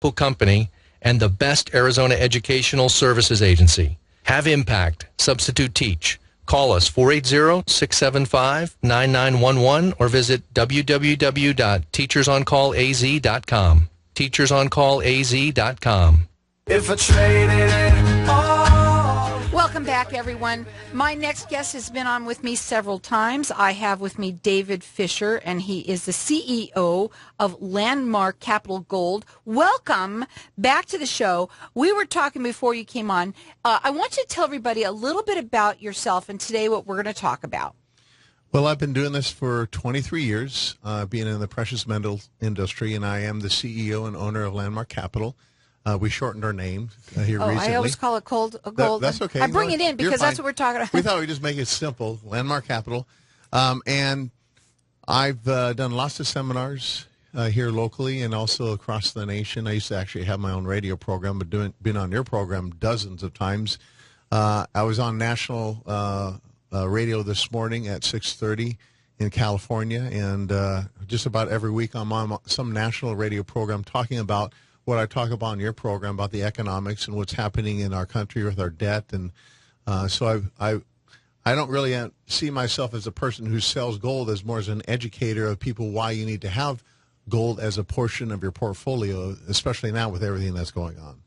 company and the best Arizona educational services agency. Have impact. Substitute teach. Call us 480-675-9911 or visit www.teachersoncallaz.com. teachersoncallaz.com. If I traded it all. Welcome back, everyone. My next guest has been on with me several times. I have with me David Fisher, and he is the CEO of Landmark Capital Gold. Welcome back to the show. We were talking before you came on. I want you to tell everybody a little bit about yourself and today what we're going to talk about. Well, I've been doing this for 23 years, being in the precious metals industry, and I am the CEO and owner of Landmark Capital. We shortened our name here recently. I always call it gold. That's okay. I bring it in because that's what we're talking about. We thought we'd just make it simple, Landmark Capital. And I've done lots of seminars here locally and also across the nation. I used to actually have my own radio program, but been on your program dozens of times. I was on national radio this morning at 6:30 in California, and just about every week I'm on some national radio program talking about what I talk about in your program about the economics and what's happening in our country with our debt. And so I don't really see myself as a person who sells gold, as more as an educator of people why you need to have gold as a portion of your portfolio, especially now with everything that's going on.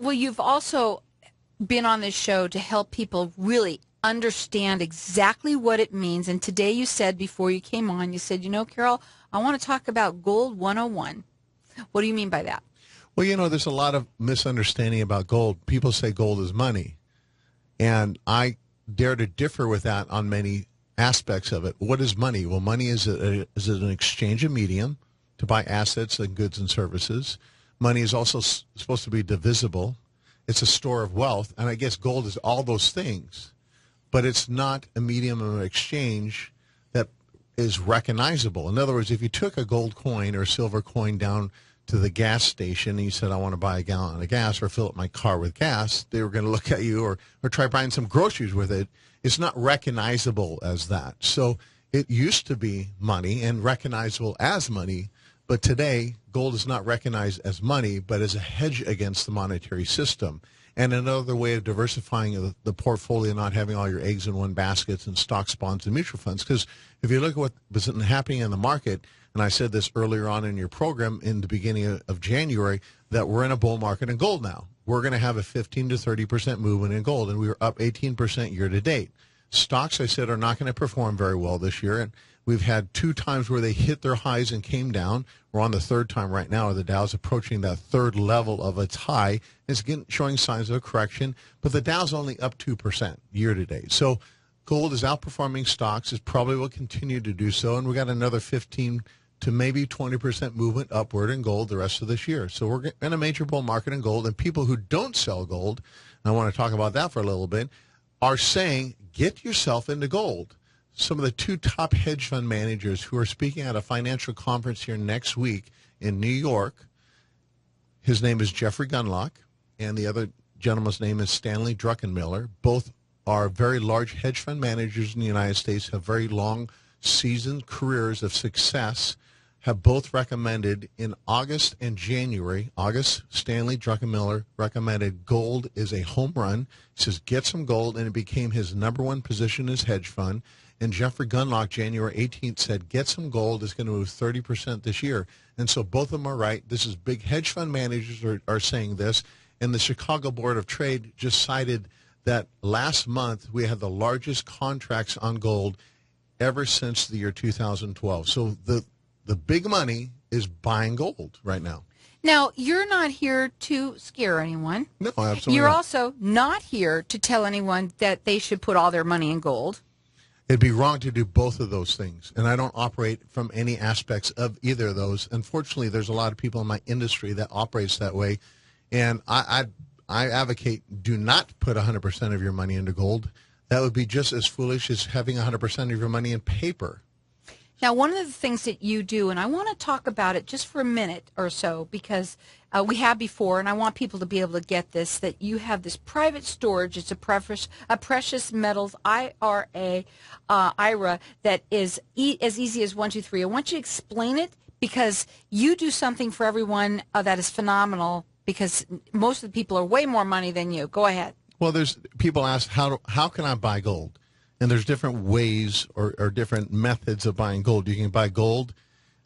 Well, you've also been on this show to help people really understand exactly what it means. And today you said, before you came on, you said, Carol, I want to talk about Gold 101. What do you mean by that? Well, there's a lot of misunderstanding about gold. People say gold is money, and I dare to differ with that on many aspects of it. What is money? Well, money is an exchange of medium to buy assets and goods and services. Money is also supposed to be divisible. It's a store of wealth, and I guess gold is all those things, but it's not a medium of exchange that is recognizable. In other words, if you took a gold coin or a silver coin down to the gas station and you said, I want to buy a gallon of gas or fill up my car with gas, they were going to look at you or try buying some groceries with it. It's not recognizable as that. So it used to be money and recognizable as money, but today gold is not recognized as money, but as a hedge against the monetary system. And another way of diversifying the portfolio, not having all your eggs in one basket and stocks, bonds, and mutual funds. Because if you look at what was happening in the market, and I said this earlier on in your program in the beginning of January, that we're in a bull market in gold now. We're going to have a 15 to 30% movement in gold, and we were up 18% year to date. Stocks, I said, are not going to perform very well this year, and we've had 2 times where they hit their highs and came down. We're on the 3rd time right now. The Dow's approaching that 3rd level of its high. It's showing signs of a correction, but the Dow's only up 2% year to date. So gold is outperforming stocks. It probably will continue to do so, and we got another 15 to maybe 20% movement upward in gold the rest of this year. So we're in a major bull market in gold, and people who don't sell gold, and I want to talk about that for a little bit, are saying, get yourself into gold. Some of the 2 top hedge fund managers who are speaking at a financial conference here next week in New York, his name is Jeffrey Gundlach, and the other gentleman's name is Stanley Druckenmiller. Both are very large hedge fund managers in the United States, have very long seasoned careers of success, have both recommended in August and January. August, Stanley Druckenmiller recommended gold is a home run. He says, get some gold, and it became his #1 position in his hedge fund. And Jeffrey Gundlach, January 18th, said, get some gold, is going to move 30% this year. And so both of them are right. This is big hedge fund managers are saying this. And the Chicago Board of Trade just cited that last month we had the largest contracts on gold ever since the year 2012. So the big money is buying gold right now. Now, you're not here to scare anyone. No, absolutely You're not. also not here to tell anyone that they should put all their money in gold. It'd be wrong to do both of those things, and I don't operate from any aspects of either of those. Unfortunately, there's a lot of people in my industry that operates that way, and I advocate do not put 100% of your money into gold. That would be just as foolish as having 100% of your money in paper. Now, one of the things that you do, and I want to talk about it just for a minute or so, because we have before, and I want people to be able to get this, that you have this private storage. It's a precious metals IRA that is as easy as 1, 2, 3. I want you to explain it, because you do something for everyone that is phenomenal, because most of the people are way more money than you. Go ahead. Well, there's people ask, how can I buy gold? And there's different ways or different methods of buying gold. You can buy gold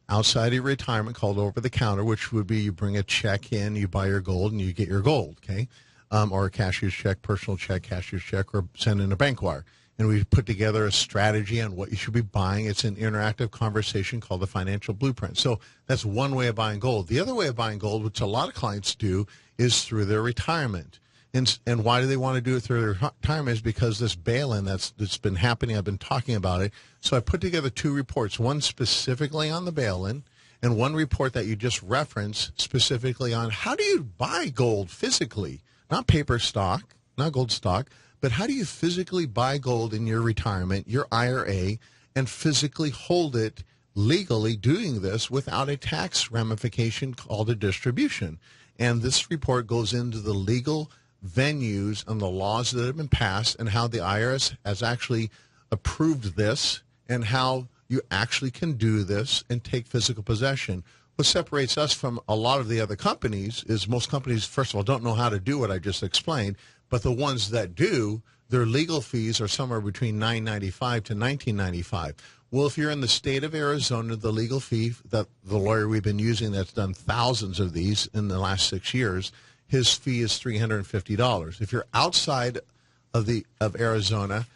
outside of your retirement, called over the counter, which would be you bring a check in, you buy your gold, and you get your gold, okay? Or a cashier's check, personal check, cashier's check, or send in a bank wire. And we put together a strategy on what you should be buying. It's an interactive conversation called the Financial Blueprint. So that's one way of buying gold. The other way of buying gold, which a lot of clients do, is through their retirement. And why do they want to do it through their retirement? Is because this bail-in that's been happening. I've been talking about it. So I put together two reports, one specifically on the bail-in, and one report that you just referenced specifically on how do you buy gold physically, not paper stock, not gold stock, but how do you physically buy gold in your retirement, your IRA, and physically hold it legally, doing this without a tax ramification called a distribution. And this report goes into the legal venues and the laws that have been passed and how the IRS has actually approved this and how you actually can do this and take physical possession. What separates us from a lot of the other companies is most companies, first of all, don't know how to do what I just explained, but the ones that do, their legal fees are somewhere between $9.95 to $19.95. Well, if you're in the state of Arizona, the legal fee that the lawyer we've been using that's done thousands of these in the last 6 years, his fee is $350. If you're outside of Arizona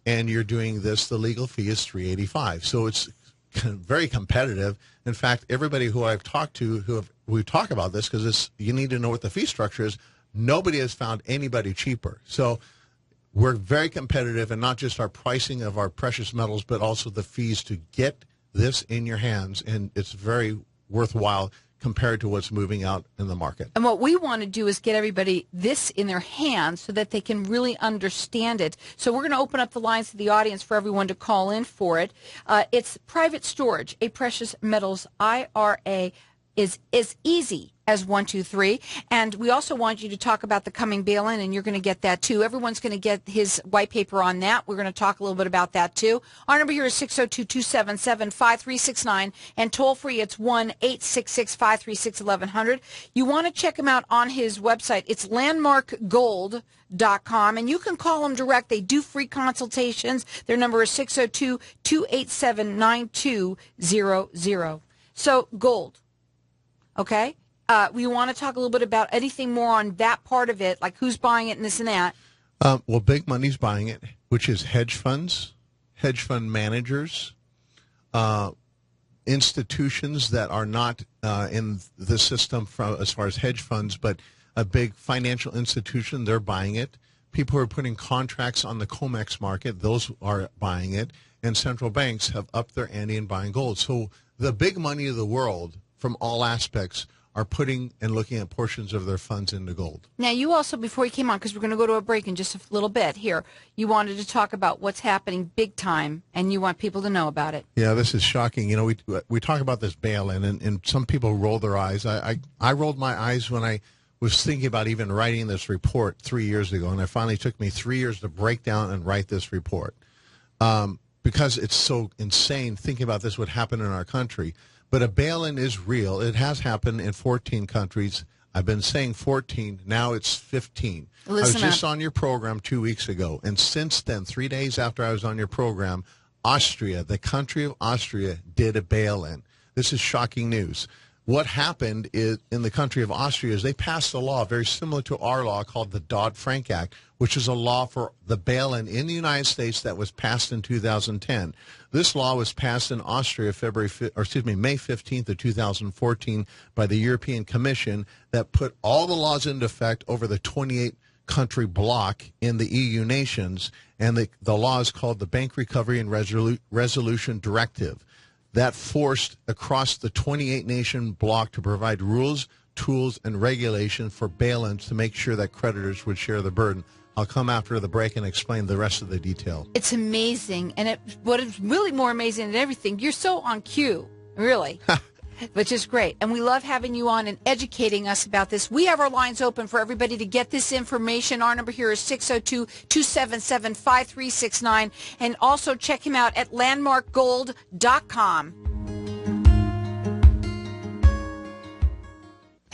and you're doing this, the legal fee is $385. So it's very competitive. In fact, everybody who I've talked to, we talk about this because you need to know what the fee structure is. Nobody has found anybody cheaper. So we're very competitive, and not just our pricing of our precious metals, but also the fees to get this in your hands, and it's very worthwhile compared to what's moving out in the market. And what we want to do is get everybody this in their hands so that they can really understand it. So we're going to open up the lines to the audience for everyone to call in for it. It's private storage, a precious metals IRA is as easy as 1, 2, 3. And we also want you to talk about the coming bail-in, and you're going to get that too. Everyone's going to get his white paper on that. We're going to talk a little bit about that too. Our number here is 602-277-5369, and toll free it's 1-866-536-1100. You want to check him out on his website. It's landmarkgold.com, and you can call them direct. They do free consultations. Their number is 602-287-9200. So gold. Okay? We want to talk a little bit about anything more on that part of it, like who's buying it and this and that. Well, big money's buying it, which is hedge funds, hedge fund managers, institutions that are not in the system as far as hedge funds, but a big financial institution, they're buying it. People who are putting contracts on the COMEX market, those are buying it. And central banks have upped their ante in buying gold. So the big money of the world, from all aspects, are putting and looking at portions of their funds into gold. Now, you also, before you came on, because we're going to go to a break in just a little bit here, you wanted to talk about what's happening big time, and you want people to know about it. Yeah, this is shocking. You know, we talk about this bail-in, and some people roll their eyes. I rolled my eyes when I was thinking about even writing this report 3 years ago, and it finally took me 3 years to break down and write this report because it's so insane thinking about this would happen in our country. But a bail-in is real. It has happened in 14 countries. I've been saying 14. Now it's 15. I was just on your program 2 weeks ago. And since then, 3 days after I was on your program, Austria, the country of Austria, did a bail-in. This is shocking news. What happened is in the country of Austria is they passed a law very similar to our law called the Dodd-Frank Act, which is a law for the bail-in in the United States that was passed in 2010. This law was passed in Austria May 15th of 2014 by the European Commission that put all the laws into effect over the 28-country bloc in the EU nations, and the law is called the Bank Recovery and Resolution Directive. That forced across the 28-nation bloc to provide rules, tools, and regulation for bail-ins to make sure that creditors would share the burden. I'll come after the break and explain the rest of the detail. It's amazing. And what is really more amazing than everything, you're so on cue, really, which is great. And we love having you on and educating us about this. We have our lines open for everybody to get this information. Our number here is 602-277-5369. And also check him out at landmarkgold.com.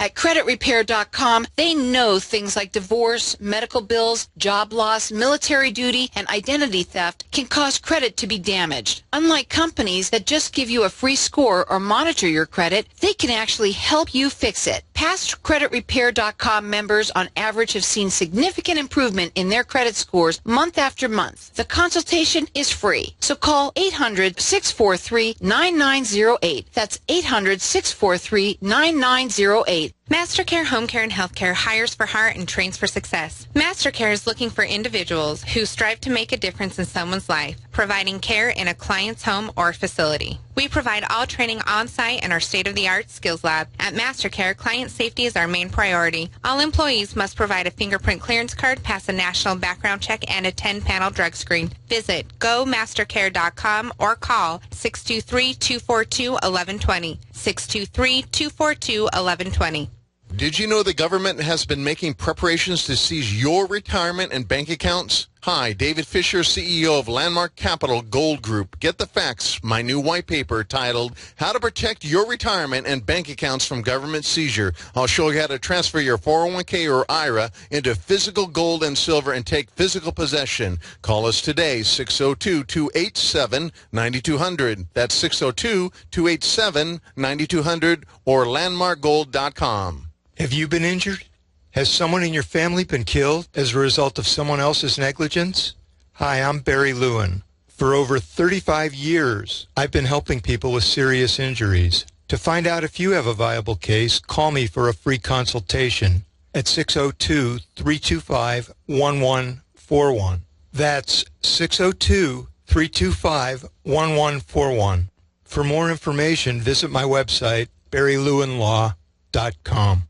At creditrepair.com, they know things like divorce, medical bills, job loss, military duty, and identity theft can cause credit to be damaged. Unlike companies that just give you a free score or monitor your credit, they can actually help you fix it. Past creditrepair.com members on average have seen significant improvement in their credit scores month after month. The consultation is free, so call 800-643-9908. That's 800-643-9908. MasterCare Home Care and Healthcare hires for heart and trains for success. MasterCare is looking for individuals who strive to make a difference in someone's life, providing care in a client's home or facility. We provide all training on-site in our state-of-the-art skills lab. At MasterCare, client safety is our main priority. All employees must provide a fingerprint clearance card, pass a national background check, and a 10-panel drug screen. Visit gomastercare.com or call 623-242-1120. 623-242-1120. Did you know the government has been making preparations to seize your retirement and bank accounts? Hi, David Fisher, CEO of Landmark Capital Gold Group. Get the facts, my new white paper titled, How to Protect Your Retirement and Bank Accounts from Government Seizure. I'll show you how to transfer your 401k or IRA into physical gold and silver and take physical possession. Call us today, 602-287-9200. That's 602-287-9200 or landmarkgold.com. Have you been injured? Has someone in your family been killed as a result of someone else's negligence? Hi, I'm Barry Lewin. For over 35 years, I've been helping people with serious injuries. To find out if you have a viable case, call me for a free consultation at 602-325-1141. That's 602-325-1141. For more information, visit my website, barrylewinlaw.com.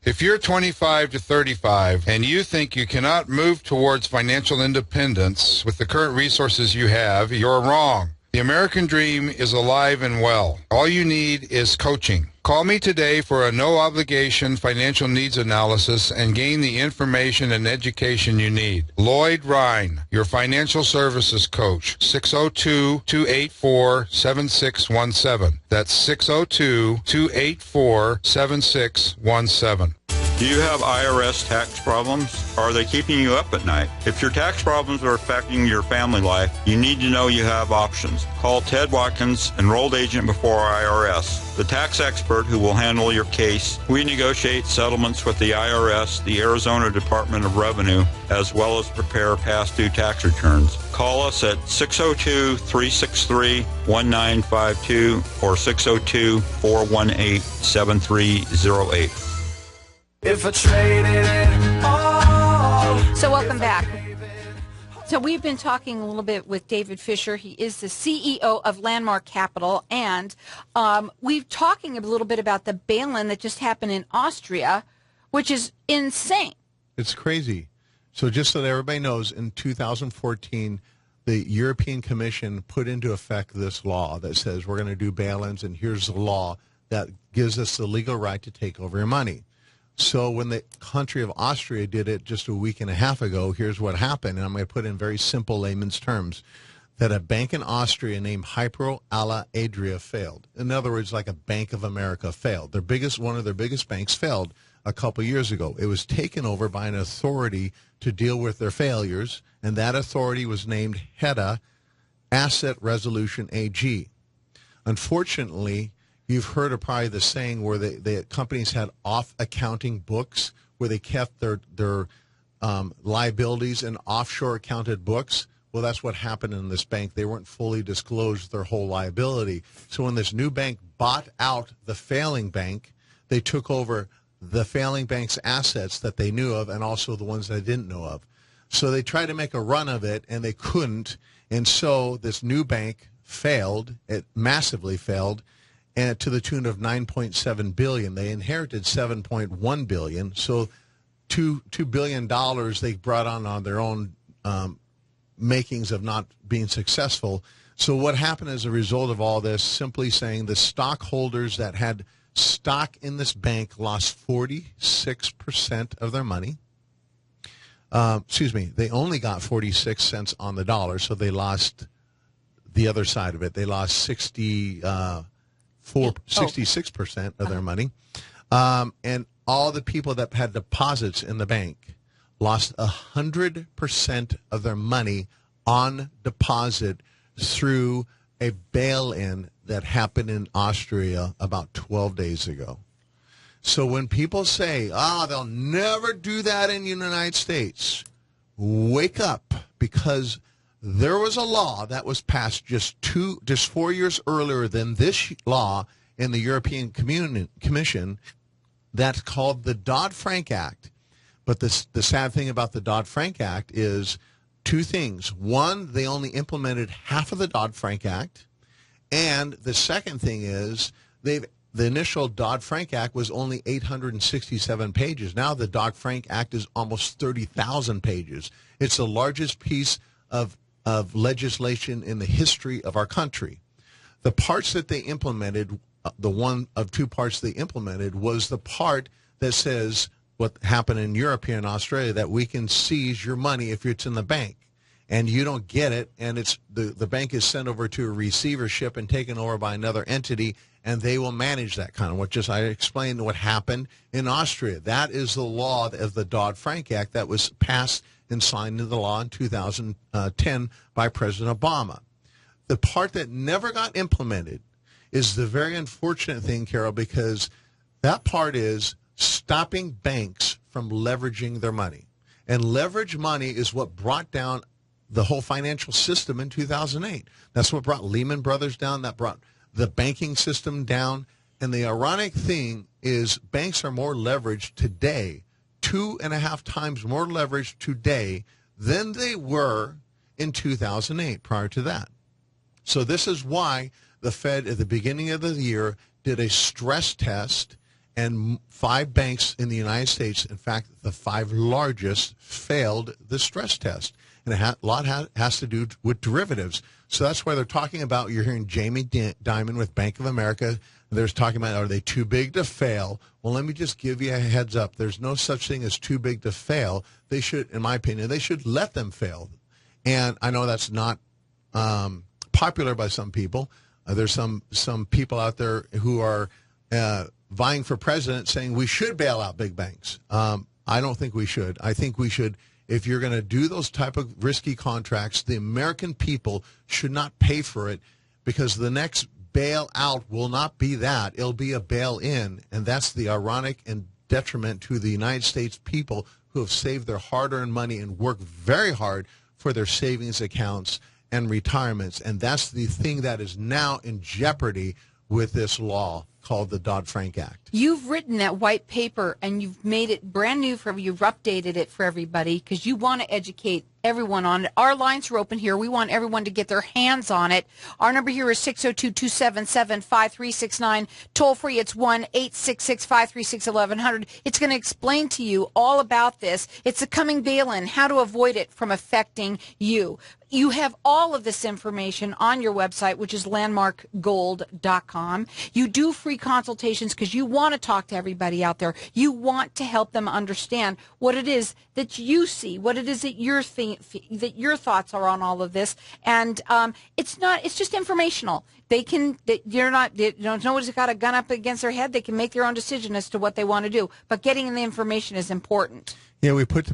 If you're 25 to 35 and you think you cannot move towards financial independence with the current resources you have, you're wrong. The American dream is alive and well. All you need is coaching. Call me today for a no-obligation financial needs analysis and gain the information and education you need. Lloyd Ryan, your financial services coach, 602-284-7617. That's 602-284-7617. Do you have IRS tax problems? Are they keeping you up at night? If your tax problems are affecting your family life, you need to know you have options. Call Ted Watkins, enrolled agent before IRS, the tax expert who will handle your case. We negotiate settlements with the IRS, the Arizona Department of Revenue, as well as prepare past due tax returns. Call us at 602-363-1952 or 602-418-7308. If I traded it all. So welcome back. So we've been talking a little bit with David Fisher. He is the CEO of Landmark Capital, and we've talking a little bit about the bail-in that just happened in Austria, which is insane. It's crazy. So just so that everybody knows, in 2014, the European Commission put into effect this law that says we're going to do bail-ins, and here's the law that gives us the legal right to take over your money. So when the country of Austria did it just a week and a half ago, here's what happened, and I'm going to put in very simple layman's terms, that a bank in Austria named Hypo Alla Adria failed. In other words, like a Bank of America failed. One of their biggest banks failed a couple years ago. It was taken over by an authority to deal with their failures, and that authority was named HEDA, Asset Resolution AG. Unfortunately, you've heard of probably the saying where the companies had off-accounting books where they kept their liabilities in offshore accounted books. Well, that's what happened in this bank. They weren't fully disclosed their whole liability. So when this new bank bought out the failing bank, they took over the failing bank's assets that they knew of and also the ones they didn't know of. So they tried to make a run of it, and they couldn't. And so this new bank failed. It massively failed. And to the tune of $9.7 billion. They inherited $7.1 billion. So $2 billion they brought on their own makings of not being successful. So what happened as a result of all this, simply saying the stockholders that had stock in this bank lost 46% of their money. They only got 46 cents on the dollar, so they lost the other side of it. They lost 66% of their money. And all the people that had deposits in the bank lost 100% of their money on deposit through a bail-in that happened in Austria about 12 days ago. So when people say, they'll never do that in the United States, wake up, because there was a law that was passed just 4 years earlier than this law in the European Commission that's called the Dodd-Frank Act. But the sad thing about the Dodd-Frank Act is two things. One, they only implemented half of the Dodd-Frank Act. And the second thing is the initial Dodd-Frank Act was only 867 pages. Now the Dodd-Frank Act is almost 30,000 pages. It's the largest piece of legislation in the history of our country. The parts that they implemented, the one of two parts they implemented, was the part that says what happened in Europe here in Australia, that we can seize your money if it's in the bank and you don't get it, and it's the bank is sent over to a receivership and taken over by another entity, and they will manage that kind of what I explained what happened in Austria. That is the law of the Dodd-Frank Act that was passed and signed into the law in 2010 by President Obama. The part that never got implemented is the very unfortunate thing, Carol, because that part is stopping banks from leveraging their money. And leverage money is what brought down the whole financial system in 2008. That's what brought Lehman Brothers down. That brought the banking system down. And the ironic thing is banks are more leveraged today, 2.5 times more leveraged today than they were in 2008 prior to that. So this is why the Fed at the beginning of the year did a stress test, and 5 banks in the United States, in fact, the 5 largest, failed the stress test. And a lot has to do with derivatives. So that's why they're talking about, you're hearing Jamie Dimon with Bank of America, they're talking about, are they too big to fail? Well, let me just give you a heads up. There's no such thing as too big to fail. They should, in my opinion, they should let them fail. And I know that's not popular by some people. There's some people out there who are vying for president saying we should bail out big banks. I don't think we should. I think we should, if you're going to do those type of risky contracts, the American people should not pay for it, because the next bailout will not be that. It'll be a bail-in, and that's the ironic and detriment to the United States people who have saved their hard-earned money and worked very hard for their savings accounts and retirements. And that's the thing that is now in jeopardy with this law called the Dodd-Frank Act. You've written that white paper, and you've made it brand new you've updated it for everybody because you want to educate everyone on it. Our lines are open here. We want everyone to get their hands on it. Our number here is 602-277-5369. Toll free, it's 1-866-536-1100. It's going to explain to you all about this. It's a coming bail-in, how to avoid it from affecting you. You have all of this information on your website, which is landmarkgold.com. You do free consultations because you want to talk to everybody out there. You want to help them understand what it is that you see, what it is that that your thoughts are on all of this. And it's just informational. Nobody's got a gun up against their head. They can make their own decision as to what they want to do. But getting the information is important. Yeah, we put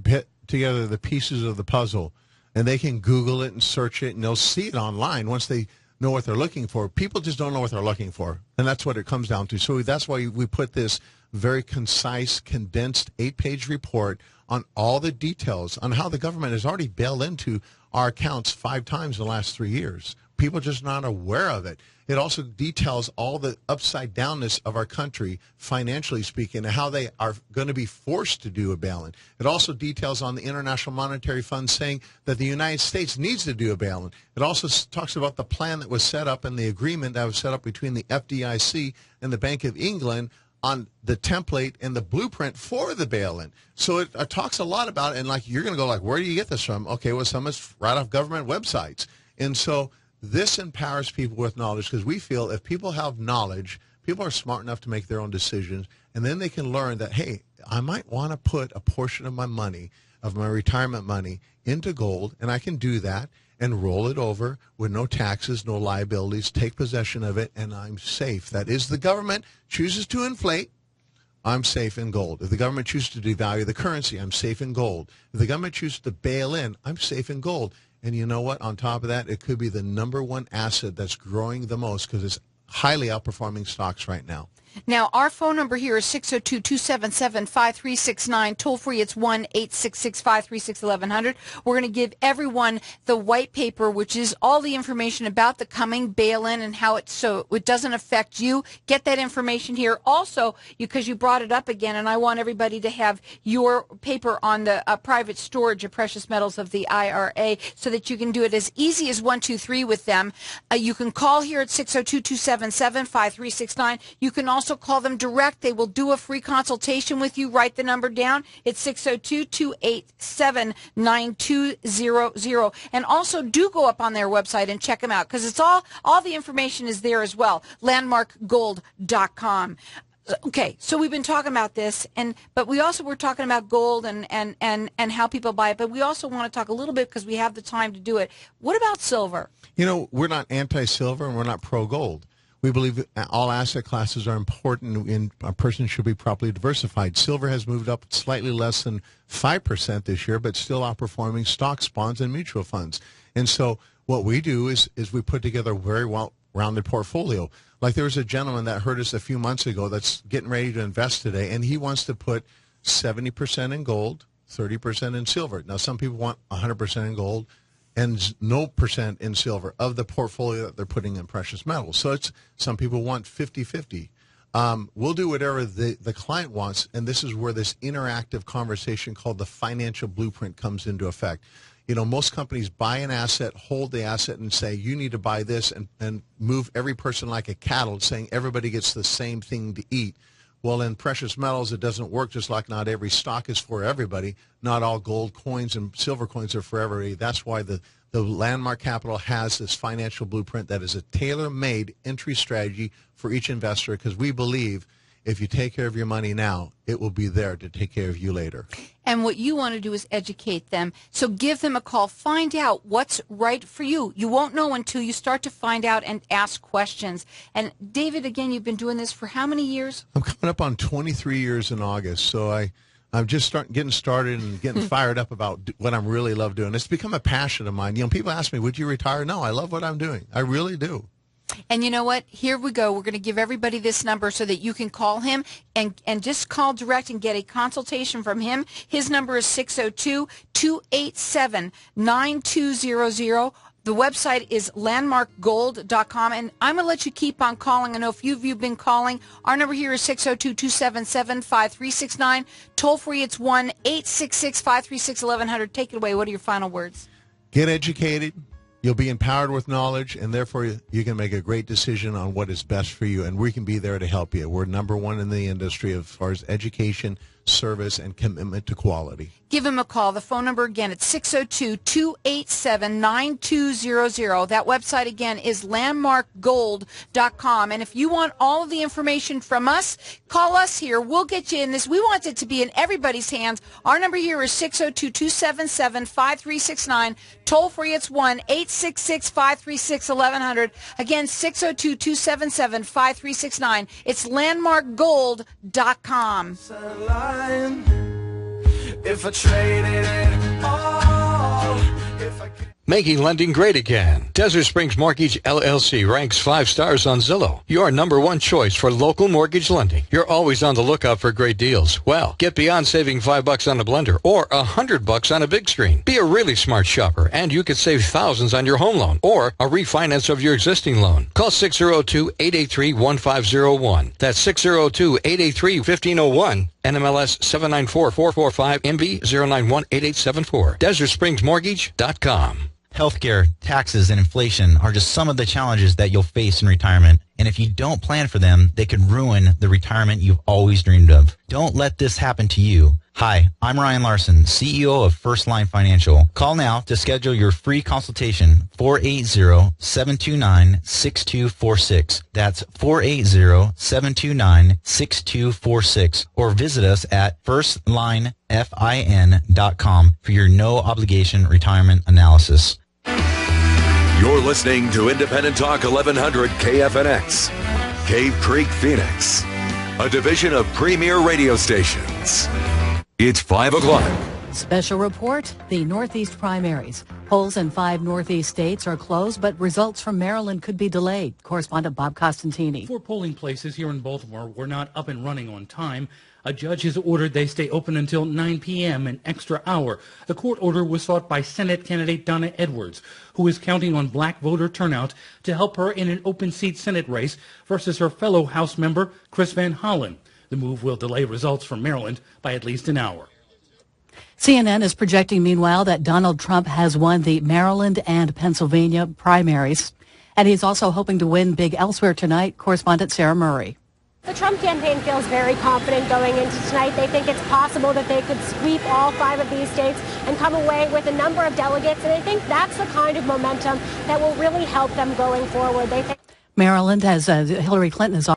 together the pieces of the puzzle, and they can Google it and search it, and they'll see it online once they know what they're looking for. People just don't know what they're looking for, and that's what it comes down to. So that's why we put this very concise, condensed 8-page report on all the details on how the government has already bailed into our accounts 5 times in the last 3 years. People are just not aware of it. It also details all the upside downness of our country, financially speaking, and how they are going to be forced to do a bail-in. It also details on the International Monetary Fund saying that the United States needs to do a bail-in. It also talks about the plan that was set up and the agreement that was set up between the FDIC and the Bank of England on the template and the blueprint for the bail-in. So it talks a lot about it, and like you're going to go like, where do you get this from? Okay, well, some is right off government websites. And so this empowers people with knowledge, because we feel if people have knowledge, people are smart enough to make their own decisions, and then they can learn that, hey, I might want to put a portion of my money, of my retirement money, into gold, and I can do that and roll it over with no taxes, no liabilities, take possession of it, and I'm safe. That is, the government chooses to inflate I'm safe in gold. If the government chooses to devalue the currency, I'm safe in gold. If the government chooses to bail in, I'm safe in gold. And you know what? On top of that, it could be the number one asset that's growing the most because it's highly outperforming stocks right now. Now, our phone number here is 602-277-5369. Toll free, it's 1-866-536-1100. We're going to give everyone the white paper, which is all the information about the coming bail-in and how it doesn't affect you. Get that information here. Also, because you brought it up again, and I want everybody to have your paper on the private storage of precious metals of the IRA so that you can do it as easy as 1, 2, 3 with them. You can call here at 602-277-5369. You can also call them direct. They will do a free consultation with you. Write the number down. It's 602-287-9200. And also do go up on their website and check them out because it's all the information is there as well. Landmarkgold.com. Okay, so we've been talking about this, but we also were talking about gold and how people buy it, but we also want to talk a little bit because we have the time to do it. What about silver? You know, we're not anti-silver and we're not pro-gold. We believe all asset classes are important and a person should be properly diversified. Silver has moved up slightly less than 5% this year, but still outperforming stocks, bonds, and mutual funds. And so what we do is we put together a very well-rounded portfolio. Like there was a gentleman that heard us a few months ago that's getting ready to invest today, and he wants to put 70% in gold, 30% in silver. Now, some people want 100% in gold and no percent in silver of the portfolio that they're putting in precious metals. So some people want 50-50. We'll do whatever the client wants, and this is where this interactive conversation called the financial blueprint comes into effect. You know, most companies buy an asset, hold the asset, and say, you need to buy this, and move every person like a cattle, saying everybody gets the same thing to eat. Well, in precious metals, it doesn't work, just like not every stock is for everybody. Not all gold coins and silver coins are for everybody. That's why the Landmark Capital has this financial blueprint that is a tailor-made entry strategy for each investor, because we believe if you take care of your money now, it will be there to take care of you later. And what you want to do is educate them. So give them a call. Find out what's right for you. You won't know until you start to find out and ask questions. And David, again, you've been doing this for how many years? I'm coming up on 23 years in August, so I'm just getting started and getting fired up about what I really love doing. It's become a passion of mine. You know, people ask me, would you retire? No, I love what I'm doing. I really do. And you know what? Here we go. We're going to give everybody this number so that you can call him and just call direct and get a consultation from him. His number is 602-287-9200. The website is landmarkgold.com, and I'm going to let you keep on calling. I know a few of you have been calling. Our number here is 602-277-5369. Toll free, it's 1-866-536-1100. Take it away. What are your final words? Get educated. You'll be empowered with knowledge, and therefore you can make a great decision on what is best for you, and we can be there to help you. We're number one in the industry as far as education, service, and commitment to quality. Give him a call. The phone number again, it's 602-287-9200. That website again is landmarkgold.com. And if you want all of the information from us, call us here. We'll get you in this. We want it to be in everybody's hands. Our number here is 602-277-5369. Toll free, it's 1-866-536-1100. Again, 602-277-5369. It's landmarkgold.com. If I traded it all, if I could... Making lending great again. Desert Springs Mortgage LLC ranks 5 stars on Zillow. Your number one choice for local mortgage lending. You're always on the lookout for great deals. Well, get beyond saving $5 on a blender or $100 on a big screen. Be a really smart shopper, and you could save thousands on your home loan or a refinance of your existing loan. Call 602-883-1501. That's 602-883-1501. NMLS 794445, MB 0918874. DesertSpringsMortgage.com. Healthcare, taxes, and inflation are just some of the challenges that you'll face in retirement. And if you don't plan for them, they could ruin the retirement you've always dreamed of. Don't let this happen to you. Hi, I'm Ryan Larson, CEO of First Line Financial. Call now to schedule your free consultation, 480-729-6246. That's 480-729-6246. Or visit us at firstlinefin.com for your no-obligation retirement analysis. You're listening to Independent Talk 1100 KFNX, Cave Creek, Phoenix. a division of Premier Radio Stations. It's 5 o'clock. Special report, the Northeast primaries. Polls in 5 Northeast states are closed, but results from Maryland could be delayed. Correspondent Bob Costantini. 4 polling places here in Baltimore were not up and running on time. A judge has ordered they stay open until 9 p.m., an extra hour. The court order was sought by Senate candidate Donna Edwards, who is counting on black voter turnout to help her in an open seat Senate race versus her fellow House member, Chris Van Hollen. The move will delay results from Maryland by at least an hour. CNN is projecting, meanwhile, that Donald Trump has won the Maryland and Pennsylvania primaries. And he's also hoping to win big elsewhere tonight. Correspondent Sarah Murray. The Trump campaign feels very confident going into tonight. They think it's possible that they could sweep all 5 of these states and come away with a number of delegates. And I think that's the kind of momentum that will really help them going forward. They think Maryland has Hillary Clinton is